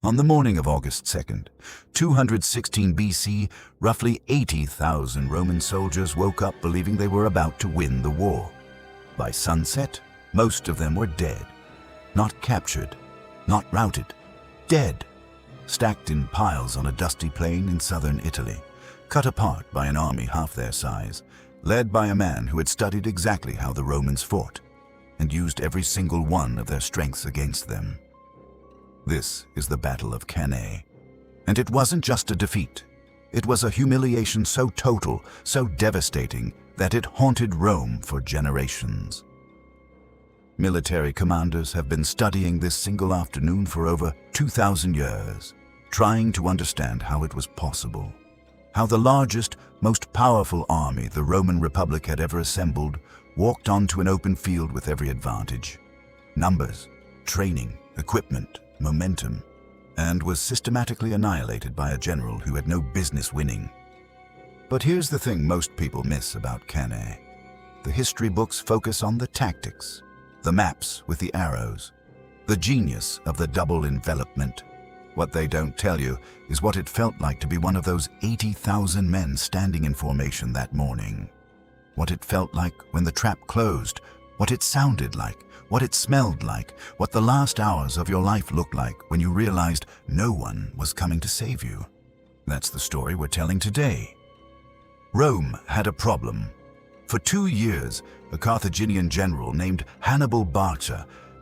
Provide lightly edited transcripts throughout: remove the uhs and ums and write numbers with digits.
On the morning of August 2nd, 216 BC, roughly 80,000 Roman soldiers woke up believing they were about to win the war. By sunset, most of them were dead. Not captured, not routed, dead. Stacked in piles on a dusty plain in southern Italy, cut apart by an army half their size, led by a man who had studied exactly how the Romans fought and used every single one of their strengths against them. This is the Battle of Cannae. And it wasn't just a defeat. It was a humiliation so total, so devastating, that it haunted Rome for generations. Military commanders have been studying this single afternoon for over 2,000 years, trying to understand how it was possible. How the largest, most powerful army the Roman Republic had ever assembled walked onto an open field with every advantage. Numbers, training, equipment, momentum, and was systematically annihilated by a general who had no business winning. But here's the thing most people miss about Cannae. The history books focus on the tactics, the maps with the arrows, the genius of the double envelopment. What they don't tell you is what it felt like to be one of those 80,000 men standing in formation that morning. What it felt like when the trap closed, what it sounded like, what it smelled like, what the last hours of your life looked like when you realized no one was coming to save you. That's the story we're telling today. Rome had a problem. For 2 years, a Carthaginian general named Hannibal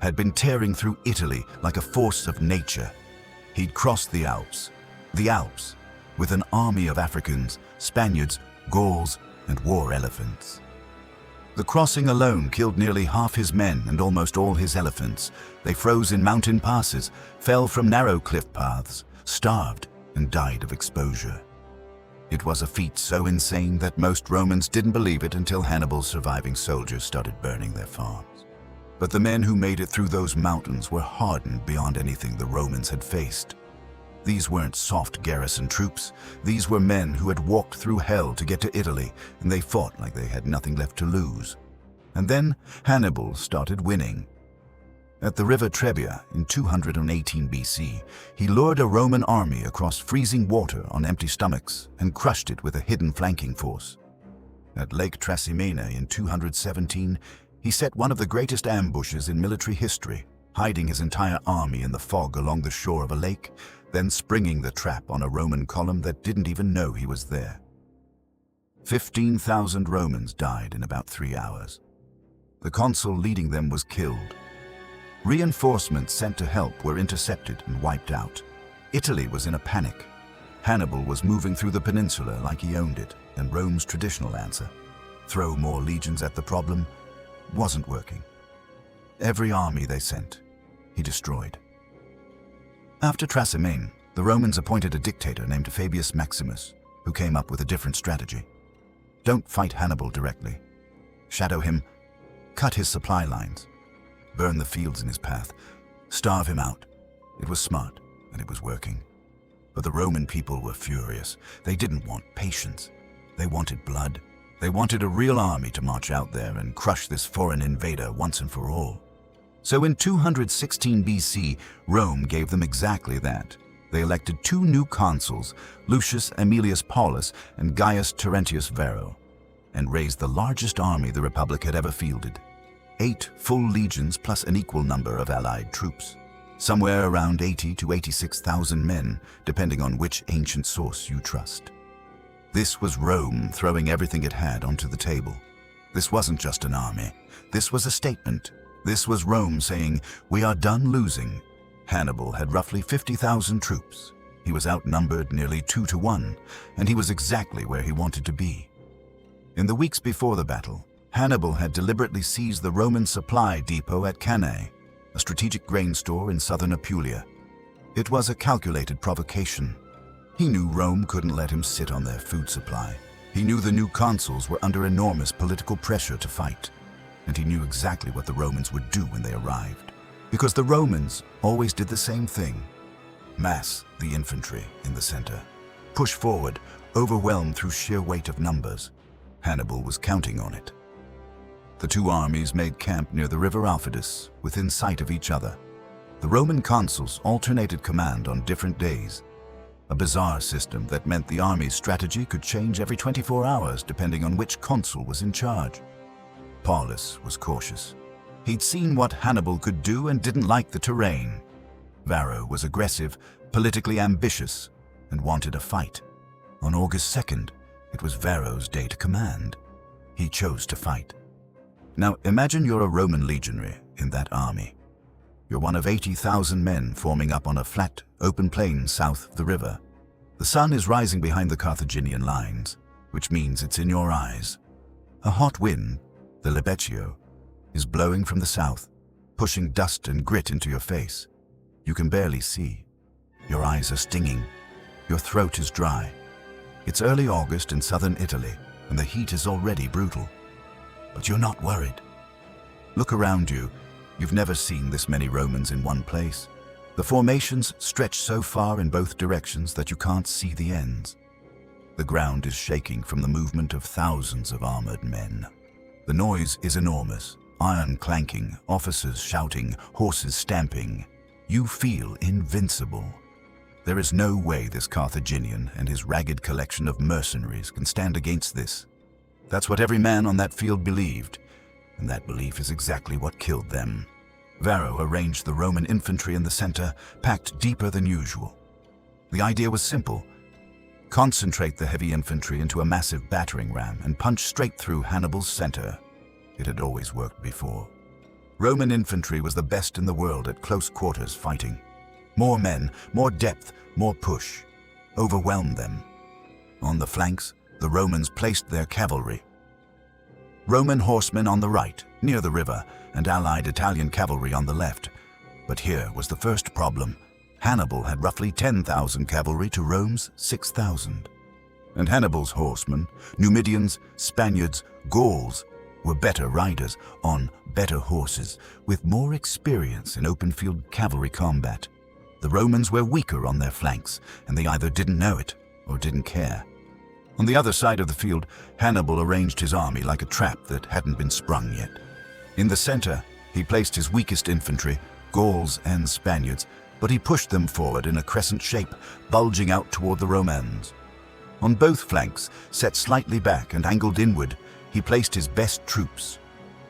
had been tearing through Italy like a force of nature. He'd crossed the Alps, with an army of Africans, Spaniards, Gauls, and war elephants. The crossing alone killed nearly half his men and almost all his elephants. They froze in mountain passes, fell from narrow cliff paths, starved, and died of exposure. It was a feat so insane that most Romans didn't believe it until Hannibal's surviving soldiers started burning their farms. But the men who made it through those mountains were hardened beyond anything the Romans had faced. These weren't soft garrison troops. These were men who had walked through hell to get to Italy, and they fought like they had nothing left to lose. And then Hannibal started winning. At the river Trebia in 218 BC, he lured a Roman army across freezing water on empty stomachs and crushed it with a hidden flanking force. At Lake Trasimene in 217, he set one of the greatest ambushes in military history, hiding his entire army in the fog along the shore of a lake, then springing the trap on a Roman column that didn't even know he was there. 15,000 Romans died in about 3 hours. The consul leading them was killed. Reinforcements sent to help were intercepted and wiped out. Italy was in a panic. Hannibal was moving through the peninsula like he owned it, and Rome's traditional answer, throw more legions at the problem, wasn't working. Every army they sent, he destroyed. After Trasimene, the Romans appointed a dictator named Fabius Maximus, who came up with a different strategy. Don't fight Hannibal directly. Shadow him, cut his supply lines, burn the fields in his path, starve him out. It was smart, and it was working. But the Roman people were furious. They didn't want patience. They wanted blood. They wanted a real army to march out there and crush this foreign invader once and for all. So in 216 BC, Rome gave them exactly that. They elected 2 new consuls, Lucius Aemilius Paulus and Gaius Terentius Varro, and raised the largest army the Republic had ever fielded. 8 full legions plus an equal number of allied troops. Somewhere around 80 to 86,000 men, depending on which ancient source you trust. This was Rome throwing everything it had onto the table. This wasn't just an army. This was a statement. This was Rome saying, we are done losing. Hannibal had roughly 50,000 troops. He was outnumbered nearly 2 to 1, and he was exactly where he wanted to be. In the weeks before the battle, Hannibal had deliberately seized the Roman supply depot at Cannae, a strategic grain store in southern Apulia. It was a calculated provocation. He knew Rome couldn't let him sit on their food supply. He knew the new consuls were under enormous political pressure to fight. And he knew exactly what the Romans would do when they arrived. Because the Romans always did the same thing. Mass the infantry in the center. Push forward, overwhelmed through sheer weight of numbers. Hannibal was counting on it. The 2 armies made camp near the river Alpheus, within sight of each other. The Roman consuls alternated command on different days, a bizarre system that meant the army's strategy could change every 24 hours depending on which consul was in charge. Paulus was cautious. He'd seen what Hannibal could do and didn't like the terrain. Varro was aggressive, politically ambitious, and wanted a fight. On August 2nd, it was Varro's day to command. He chose to fight. Now imagine you're a Roman legionary in that army. You're one of 80,000 men forming up on a flat, open plain south of the river. The sun is rising behind the Carthaginian lines, which means it's in your eyes. A hot wind, the libeccio, is blowing from the south, pushing dust and grit into your face. You can barely see. Your eyes are stinging. Your throat is dry. It's early August in southern Italy, and the heat is already brutal. But you're not worried. Look around you. You've never seen this many Romans in one place. The formations stretch so far in both directions that you can't see the ends. The ground is shaking from the movement of thousands of armored men. The noise is enormous. Iron clanking, officers shouting, horses stamping. You feel invincible. There is no way this Carthaginian and his ragged collection of mercenaries can stand against this. That's what every man on that field believed, and that belief is exactly what killed them. Varro arranged the Roman infantry in the center, packed deeper than usual. The idea was simple. Concentrate the heavy infantry into a massive battering ram and punch straight through Hannibal's center. It had always worked before. Roman infantry was the best in the world at close quarters fighting. More men, more depth, more push. Overwhelmed them. On the flanks, the Romans placed their cavalry. Roman horsemen on the right, near the river, and allied Italian cavalry on the left. But here was the first problem. Hannibal had roughly 10,000 cavalry to Rome's 6,000. And Hannibal's horsemen, Numidians, Spaniards, Gauls, were better riders on better horses, with more experience in open-field cavalry combat. The Romans were weaker on their flanks, and they either didn't know it or didn't care. On the other side of the field, Hannibal arranged his army like a trap that hadn't been sprung yet. In the center, he placed his weakest infantry, Gauls and Spaniards, but he pushed them forward in a crescent shape, bulging out toward the Romans. On both flanks, set slightly back and angled inward, he placed his best troops,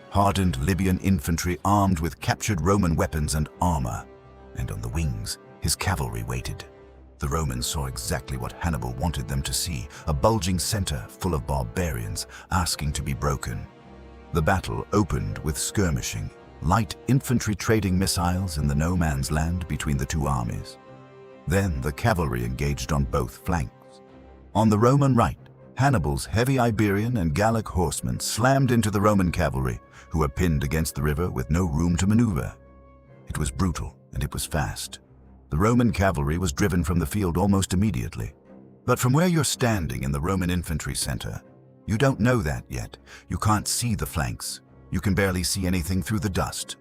hardened Libyan infantry armed with captured Roman weapons and armor, and on the wings, his cavalry waited. The Romans saw exactly what Hannibal wanted them to see, a bulging center full of barbarians asking to be broken. The battle opened with skirmishing, light infantry trading missiles in the no-man's land between the two armies. Then the cavalry engaged on both flanks. On the Roman right, Hannibal's heavy Iberian and Gallic horsemen slammed into the Roman cavalry, who were pinned against the river with no room to maneuver. It was brutal, and it was fast. The Roman cavalry was driven from the field almost immediately. But from where you're standing in the Roman infantry center, you don't know that yet. You can't see the flanks. You can barely see anything through the dust.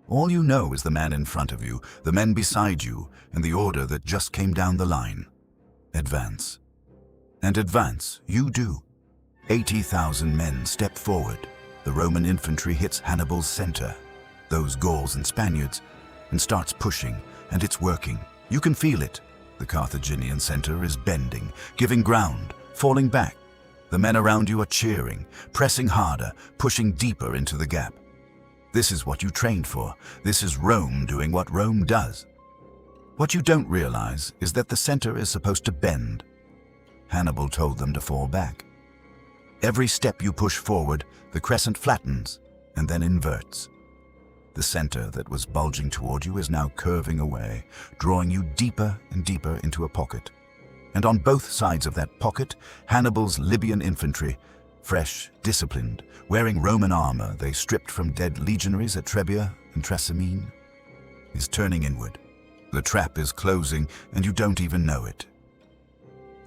All you know is the man in front of you, the men beside you, and the order that just came down the line. Advance. And advance you do. 80,000 men step forward. The Roman infantry hits Hannibal's center, those Gauls and Spaniards, and starts pushing, and it's working. You can feel it. The Carthaginian center is bending, giving ground, falling back. The men around you are cheering, pressing harder, pushing deeper into the gap. This is what you trained for. This is Rome doing what Rome does. What you don't realize is that the center is supposed to bend. Hannibal told them to fall back. Every step you push forward, the crescent flattens and then inverts. The center that was bulging toward you is now curving away, drawing you deeper and deeper into a pocket. And on both sides of that pocket, Hannibal's Libyan infantry, fresh, disciplined, wearing Roman armor they stripped from dead legionaries at Trebia and Trasimene, is turning inward. The trap is closing, and you don't even know it.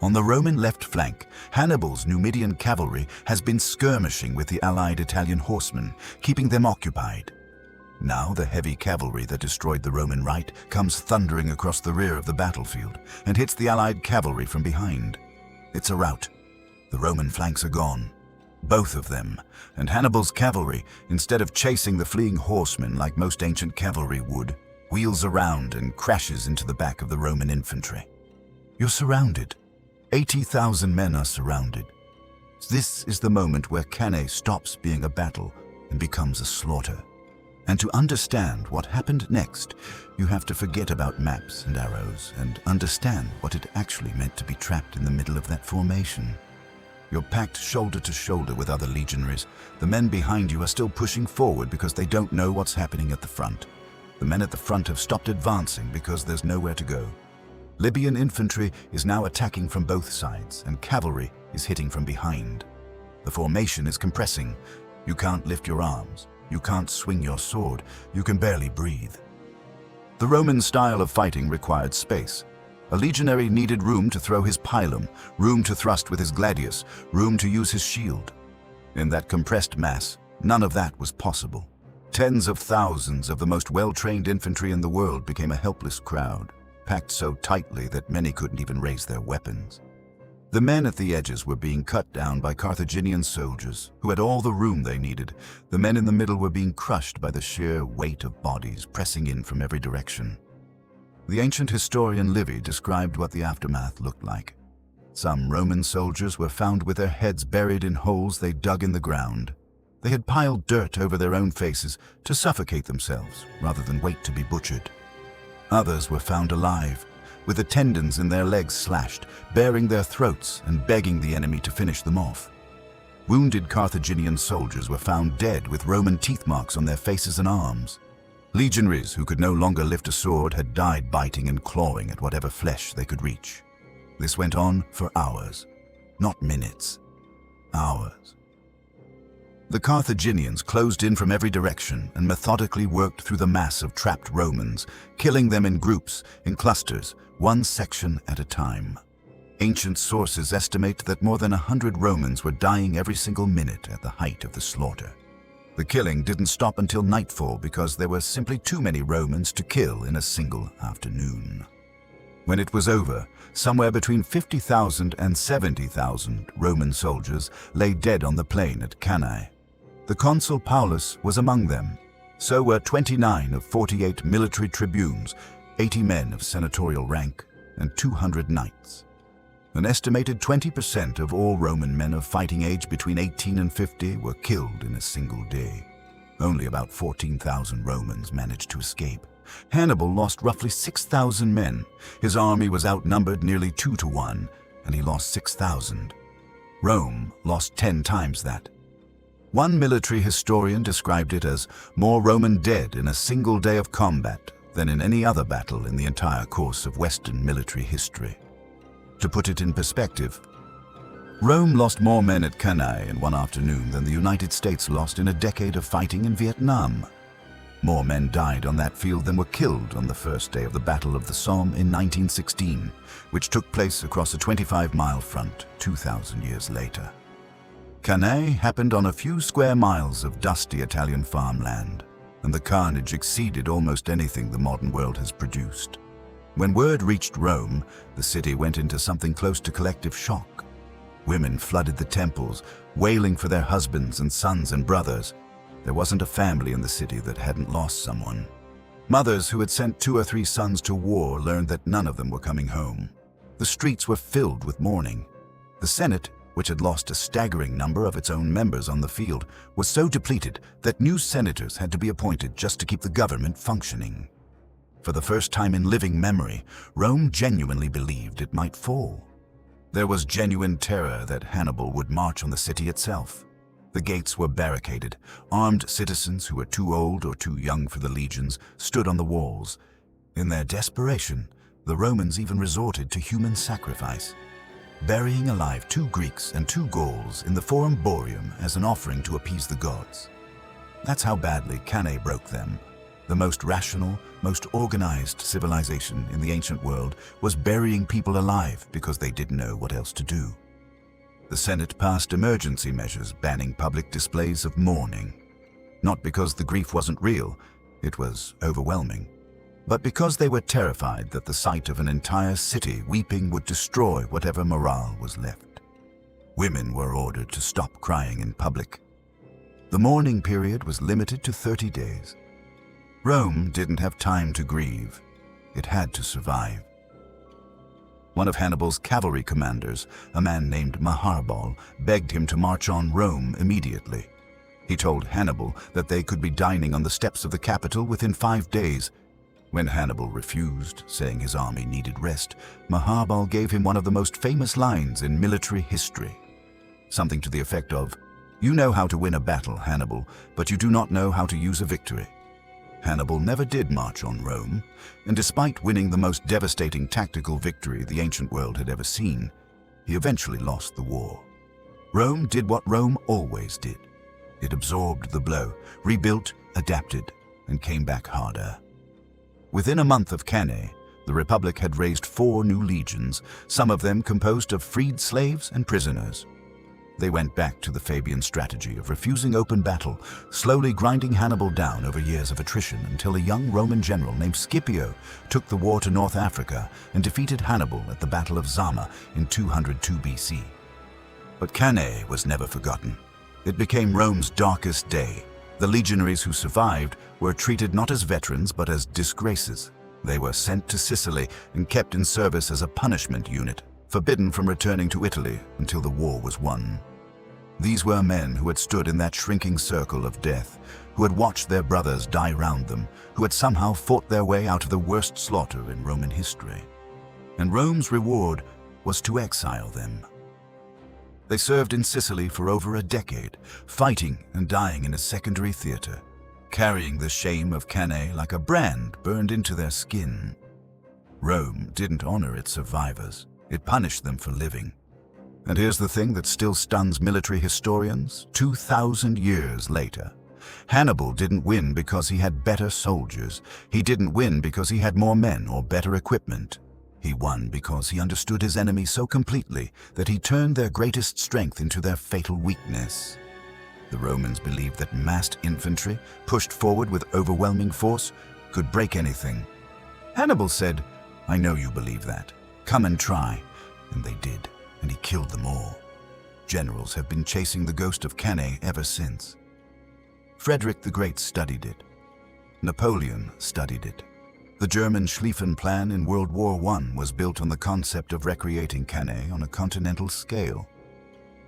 On the Roman left flank, Hannibal's Numidian cavalry has been skirmishing with the allied Italian horsemen, keeping them occupied. Now the heavy cavalry that destroyed the Roman right comes thundering across the rear of the battlefield and hits the allied cavalry from behind. It's a rout. The Roman flanks are gone. Both of them, and Hannibal's cavalry, instead of chasing the fleeing horsemen like most ancient cavalry would, wheels around and crashes into the back of the Roman infantry. You're surrounded. 80,000 men are surrounded. This is the moment where Cannae stops being a battle and becomes a slaughter. And to understand what happened next, you have to forget about maps and arrows and understand what it actually meant to be trapped in the middle of that formation. You're packed shoulder to shoulder with other legionaries. The men behind you are still pushing forward because they don't know what's happening at the front. The men at the front have stopped advancing because there's nowhere to go. Libyan infantry is now attacking from both sides, and cavalry is hitting from behind. The formation is compressing. You can't lift your arms. You can't swing your sword. You can barely breathe. The Roman style of fighting required space. A legionary needed room to throw his pilum, room to thrust with his gladius, room to use his shield. In that compressed mass, none of that was possible. Tens of thousands of the most well-trained infantry in the world became a helpless crowd, packed so tightly that many couldn't even raise their weapons. The men at the edges were being cut down by Carthaginian soldiers who had all the room they needed. The men in the middle were being crushed by the sheer weight of bodies pressing in from every direction. The ancient historian Livy described what the aftermath looked like. Some Roman soldiers were found with their heads buried in holes they dug in the ground. They had piled dirt over their own faces to suffocate themselves rather than wait to be butchered. Others were found alive, with the tendons in their legs slashed, baring their throats and begging the enemy to finish them off. Wounded Carthaginian soldiers were found dead with Roman teeth marks on their faces and arms. Legionaries who could no longer lift a sword had died biting and clawing at whatever flesh they could reach. This went on for hours, not minutes, hours. The Carthaginians closed in from every direction and methodically worked through the mass of trapped Romans, killing them in groups, in clusters, one section at a time. Ancient sources estimate that more than 100 Romans were dying every single minute at the height of the slaughter. The killing didn't stop until nightfall because there were simply too many Romans to kill in a single afternoon. When it was over, somewhere between 50,000 and 70,000 Roman soldiers lay dead on the plain at Cannae. The consul Paulus was among them. So were 29 of 48 military tribunes, 80 men of senatorial rank, and 200 knights. An estimated 20% of all Roman men of fighting age between 18 and 50 were killed in a single day. Only about 14,000 Romans managed to escape. Hannibal lost roughly 6,000 men. His army was outnumbered nearly 2 to 1, and he lost 6,000. Rome lost 10 times that. One military historian described it as more Roman dead in a single day of combat than in any other battle in the entire course of Western military history. To put it in perspective, Rome lost more men at Cannae in one afternoon than the United States lost in a decade of fighting in Vietnam. More men died on that field than were killed on the first day of the Battle of the Somme in 1916, which took place across a 25-mile front 2,000 years later. Cannae happened on a few square miles of dusty Italian farmland, and the carnage exceeded almost anything the modern world has produced. When word reached Rome, the city went into something close to collective shock. Women flooded the temples, wailing for their husbands and sons and brothers. There wasn't a family in the city that hadn't lost someone. Mothers who had sent 2 or 3 sons to war learned that none of them were coming home. The streets were filled with mourning. The Senate, which had lost a staggering number of its own members on the field, was so depleted that new senators had to be appointed just to keep the government functioning. For the first time in living memory, Rome genuinely believed it might fall. There was genuine terror that Hannibal would march on the city itself. The gates were barricaded. Armed citizens who were too old or too young for the legions stood on the walls. In their desperation, the Romans even resorted to human sacrifice, burying alive 2 Greeks and 2 Gauls in the Forum Boarium as an offering to appease the gods. That's how badly Cannae broke them. The most rational, most organized civilization in the ancient world was burying people alive because they didn't know what else to do. The Senate passed emergency measures banning public displays of mourning. Not because the grief wasn't real, it was overwhelming, but because they were terrified that the sight of an entire city weeping would destroy whatever morale was left. Women were ordered to stop crying in public. The mourning period was limited to 30 days. Rome didn't have time to grieve. It had to survive. One of Hannibal's cavalry commanders, a man named Hannibal, begged him to march on Rome immediately. He told Hannibal that they could be dining on the steps of the capital within 5 days. When Hannibal refused, saying his army needed rest, Hannibal gave him one of the most famous lines in military history. Something to the effect of, "You know how to win a battle, Hannibal, but you do not know how to use a victory." Hannibal never did march on Rome, and despite winning the most devastating tactical victory the ancient world had ever seen, he eventually lost the war. Rome did what Rome always did. It absorbed the blow, rebuilt, adapted, and came back harder. Within a month of Cannae, the Republic had raised 4 new legions, some of them composed of freed slaves and prisoners. They went back to the Fabian strategy of refusing open battle, slowly grinding Hannibal down over years of attrition until a young Roman general named Scipio took the war to North Africa and defeated Hannibal at the Battle of Zama in 202 BC. But Cannae was never forgotten. It became Rome's darkest day. The legionaries who survived were treated not as veterans but as disgraces. They were sent to Sicily and kept in service as a punishment unit, forbidden from returning to Italy until the war was won. These were men who had stood in that shrinking circle of death, who had watched their brothers die round them, who had somehow fought their way out of the worst slaughter in Roman history. And Rome's reward was to exile them. They served in Sicily for over a decade, fighting and dying in a secondary theater, carrying the shame of Cannae like a brand burned into their skin. Rome didn't honor its survivors. It punished them for living. And here's the thing that still stuns military historians 2,000 years later. Hannibal didn't win because he had better soldiers. He didn't win because he had more men or better equipment. He won because he understood his enemy so completely that he turned their greatest strength into their fatal weakness. The Romans believed that massed infantry, pushed forward with overwhelming force, could break anything. Hannibal said, "I know you believe that. Come and try." And they did, and he killed them all. Generals have been chasing the ghost of Cannae ever since. Frederick the Great studied it. Napoleon studied it. The German Schlieffen Plan in World War I was built on the concept of recreating Cannae on a continental scale.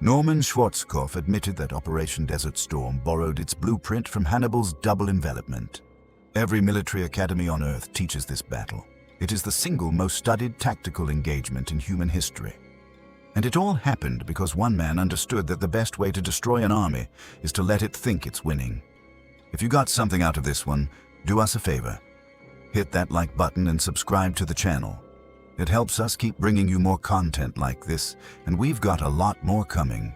Norman Schwarzkopf admitted that Operation Desert Storm borrowed its blueprint from Hannibal's double envelopment. Every military academy on Earth teaches this battle. It is the single most studied tactical engagement in human history. And it all happened because one man understood that the best way to destroy an army is to let it think it's winning. If you got something out of this one, do us a favor. Hit that like button and subscribe to the channel. It helps us keep bringing you more content like this, and we've got a lot more coming.